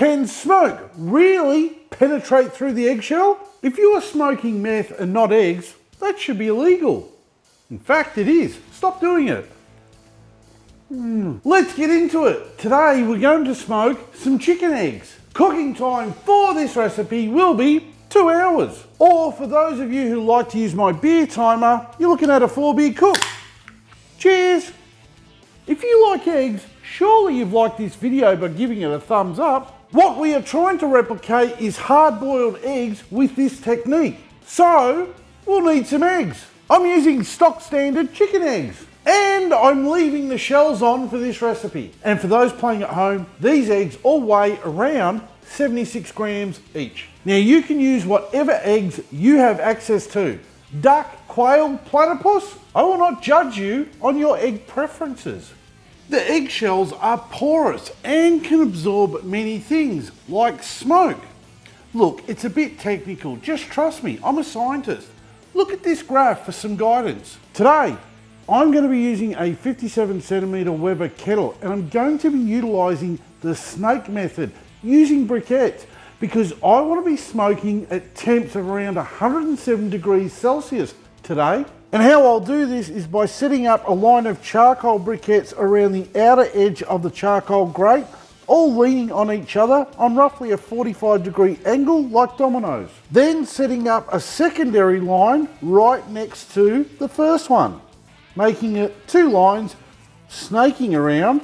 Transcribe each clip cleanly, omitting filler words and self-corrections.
Can smoke really penetrate through the eggshell? If you are smoking meth and not eggs, that should be illegal. In fact, it is. Stop doing it. Let's get into it. Today we're going to smoke some chicken eggs. Cooking time for this recipe will be 2 hours. Or for those of you who like to use my beer timer, you're looking at a 4-beer cook. Cheers. If you like eggs, surely you've liked this video by giving it a thumbs up. What we are trying to replicate is hard-boiled eggs with this technique. So we'll need some eggs. I'm using stock standard chicken eggs. And I'm leaving the shells on for this recipe. And for those playing at home, these eggs all weigh around 76 grams each. Now you can use whatever eggs you have access to. Duck, quail, platypus, I will not judge you on your egg preferences. The eggshells are porous and can absorb many things, like smoke. Look, it's a bit technical, just trust me, I'm a scientist. Look at this graph for some guidance. Today, I'm going to be using a 57cm Weber kettle, and I'm going to be utilising the snake method using briquettes because I want to be smoking at temps of around 107 degrees Celsius today. And how I'll do this is by setting up a line of charcoal briquettes around the outer edge of the charcoal grate, all leaning on each other on roughly a 45-degree angle like dominoes. Then setting up a secondary line right next to the first one, making it 2 lines snaking around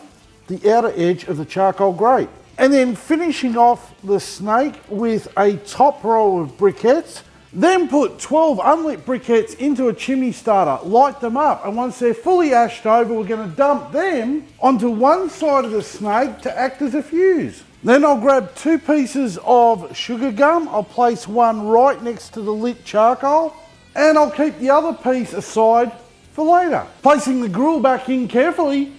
the outer edge of the charcoal grate. And then finishing off the snake with a top row of briquettes. Then put 12 unlit briquettes into a chimney starter, light them up, and once they're fully ashed over, we're going to dump them onto one side of the snake to act as a fuse. Then I'll grab 2 pieces of sugar gum. I'll place one right next to the lit charcoal, and I'll keep the other piece aside for later. Placing the grill back in carefully.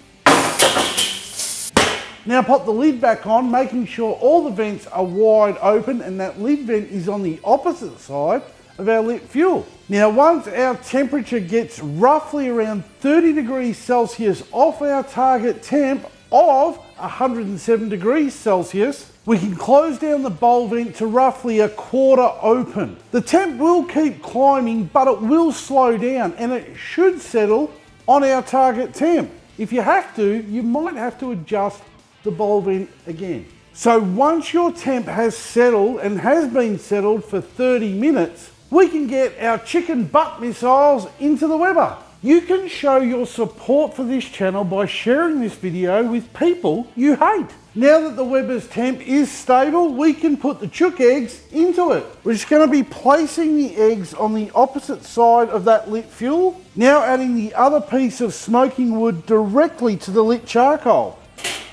Now pop the lid back on, making sure all the vents are wide open and that lid vent is on the opposite side of our lit fuel. Now once our temperature gets roughly around 30 degrees Celsius off our target temp of 107 degrees Celsius, we can close down the bowl vent to roughly 1/4 open. The temp will keep climbing, but it will slow down and it should settle on our target temp. If you have to, you might have to adjust the bowl vent again. So once your temp has settled and has been settled for 30 minutes, we can get our chicken butt missiles into the Weber. You can show your support for this channel by sharing this video with people you hate. Now that the Weber's temp is stable, we can put the chook eggs into it. We're just going to be placing the eggs on the opposite side of that lit fuel. Now adding the other piece of smoking wood directly to the lit charcoal.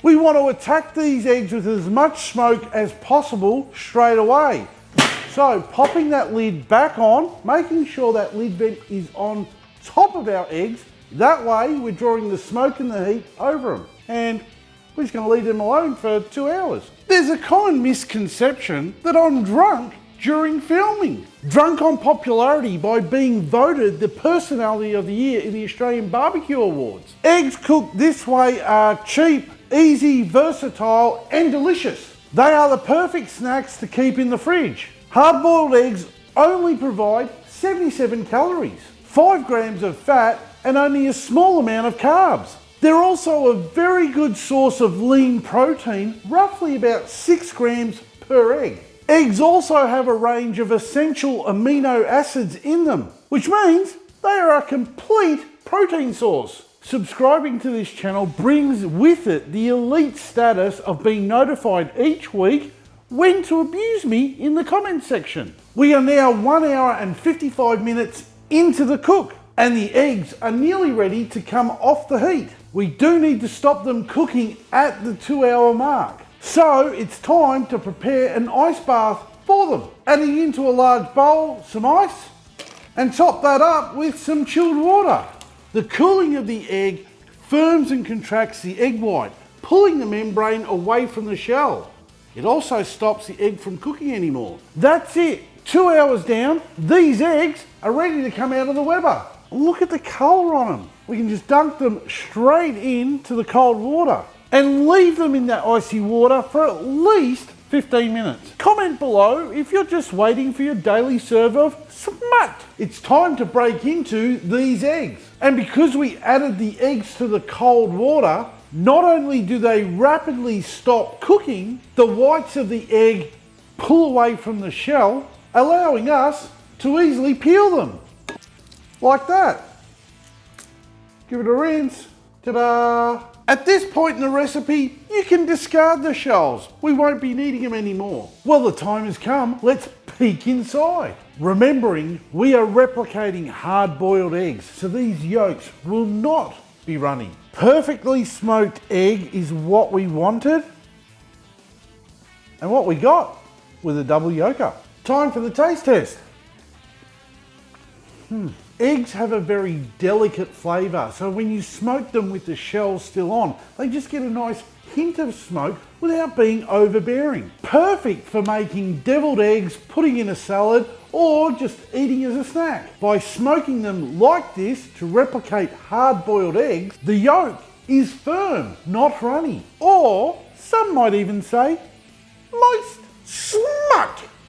We want to attack these eggs with as much smoke as possible straight away. So popping that lid back on, making sure that lid vent is on top of our eggs. That way we're drawing the smoke and the heat over them. And we're just going to leave them alone for 2 hours. There's a common misconception that I'm drunk during filming. Drunk on popularity by being voted the Personality of the Year in the Australian Barbecue Awards. Eggs cooked this way are cheap, easy, versatile and delicious. They are the perfect snacks to keep in the fridge. Hard-boiled eggs only provide 77 calories, 5 grams of fat and only a small amount of carbs. They're also a very good source of lean protein, roughly about 6 grams per egg. Eggs also have a range of essential amino acids in them, which means they are a complete protein source. Subscribing to this channel brings with it the elite status of being notified each week when to abuse me in the comment section. We are now 1 hour and 55 minutes into the cook and the eggs are nearly ready to come off the heat. We do need to stop them cooking at the 2-hour mark. So it's time to prepare an ice bath for them. Adding into a large bowl some ice and top that up with some chilled water. The cooling of the egg firms and contracts the egg white, pulling the membrane away from the shell. It also stops the egg from cooking anymore. That's it. 2 hours down, these eggs are ready to come out of the Weber. Look at the colour on them. We can just dunk them straight into the cold water and leave them in that icy water for at least 15 minutes. Comment below if you're just waiting for your daily serve of smut. It's time to break into these eggs. And because we added the eggs to the cold water, not only do they rapidly stop cooking, the whites of the egg pull away from the shell, allowing us to easily peel them. Like that. Give it a rinse. Ta-da! At this point in the recipe, you can discard the shells. We won't be needing them anymore. Well, the time has come. Let's peek inside. Remembering, we are replicating hard-boiled eggs, so these yolks will not be runny. Perfectly smoked egg is what we wanted and what we got with a double yolker. Time for the taste test. Eggs have a very delicate flavour, so when you smoke them with the shells still on, they just get a nice hint of smoke without being overbearing. Perfect for making deviled eggs, putting in a salad, or just eating as a snack. By smoking them like this to replicate hard-boiled eggs, the yolk is firm, not runny. Or, some might even say, moist.